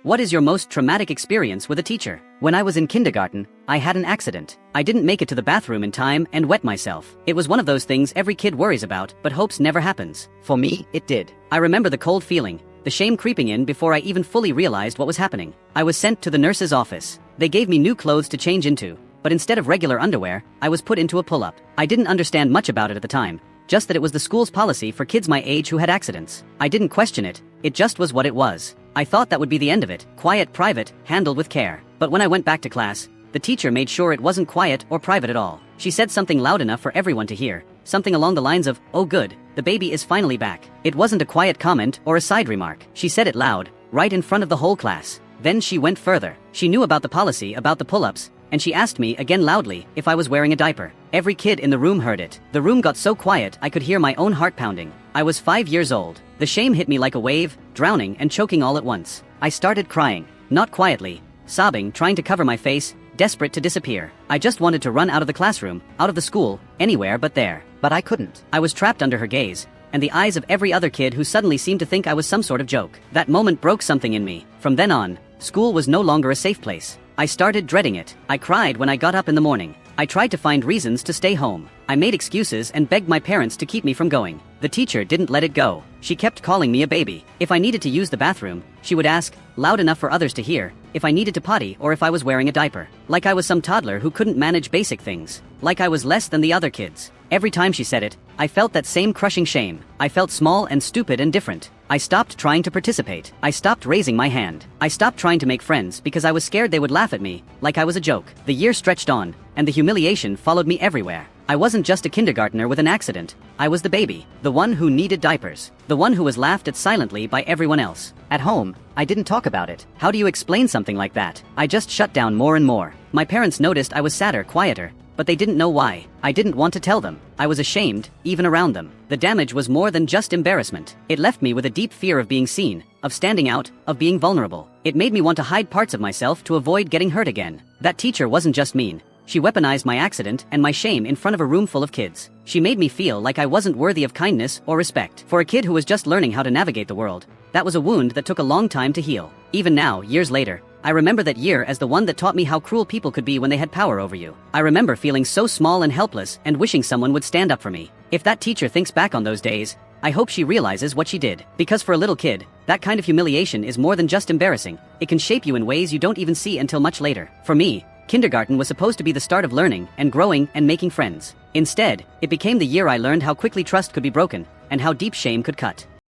What is your most traumatic experience with a teacher? When I was in kindergarten, I had an accident. I didn't make it to the bathroom in time and wet myself. It was one of those things every kid worries about, but hopes never happens. For me, it did. I remember the cold feeling, the shame creeping in before I even fully realized what was happening. I was sent to the nurse's office. They gave me new clothes to change into, but instead of regular underwear, I was put into a pull-up. I didn't understand much about it at the time, just that it was the school's policy for kids my age who had accidents. I didn't question it, it just was what it was. I thought that would be the end of it, quiet, private, handled with care. But when I went back to class, the teacher made sure it wasn't quiet or private at all. She said something loud enough for everyone to hear, something along the lines of, "Oh good, the baby is finally back." It wasn't a quiet comment or a side remark. She said it loud, right in front of the whole class. Then she went further. She knew about the policy about the pull-ups, and she asked me again loudly if I was wearing a diaper. Every kid in the room heard it. The room got so quiet I could hear my own heart pounding. I was 5 years old. The shame hit me like a wave, drowning and choking all at once. I started crying, not quietly, sobbing, trying to cover my face, desperate to disappear. I just wanted to run out of the classroom, out of the school, anywhere but there. But I couldn't. I was trapped under her gaze, and the eyes of every other kid who suddenly seemed to think I was some sort of joke. That moment broke something in me. From then on, school was no longer a safe place. I started dreading it. I cried when I got up in the morning. I tried to find reasons to stay home. I made excuses and begged my parents to keep me from going. The teacher didn't let it go. She kept calling me a baby. If I needed to use the bathroom, she would ask, loud enough for others to hear, if I needed to potty or if I was wearing a diaper. Like I was some toddler who couldn't manage basic things. Like I was less than the other kids. Every time she said it, I felt that same crushing shame. I felt small and stupid and different. I stopped trying to participate. I stopped raising my hand. I stopped trying to make friends because I was scared they would laugh at me, like I was a joke. The year stretched on, and the humiliation followed me everywhere. I wasn't just a kindergartner with an accident. I was the baby, the one who needed diapers, the one who was laughed at silently by everyone else. At home, I didn't talk about it. How do you explain something like that? I just shut down more and more. My parents noticed I was sadder, quieter, but they didn't know why. I didn't want to tell them. I was ashamed, even around them. The damage was more than just embarrassment. It left me with a deep fear of being seen, of standing out, of being vulnerable. It made me want to hide parts of myself to avoid getting hurt again. That teacher wasn't just mean. She weaponized my accident and my shame in front of a room full of kids. She made me feel like I wasn't worthy of kindness or respect. For a kid who was just learning how to navigate the world, that was a wound that took a long time to heal. Even now, years later, I remember that year as the one that taught me how cruel people could be when they had power over you. I remember feeling so small and helpless and wishing someone would stand up for me. If that teacher thinks back on those days, I hope she realizes what she did. Because for a little kid, that kind of humiliation is more than just embarrassing. It can shape you in ways you don't even see until much later. For me, kindergarten was supposed to be the start of learning and growing and making friends. Instead, it became the year I learned how quickly trust could be broken and how deep shame could cut.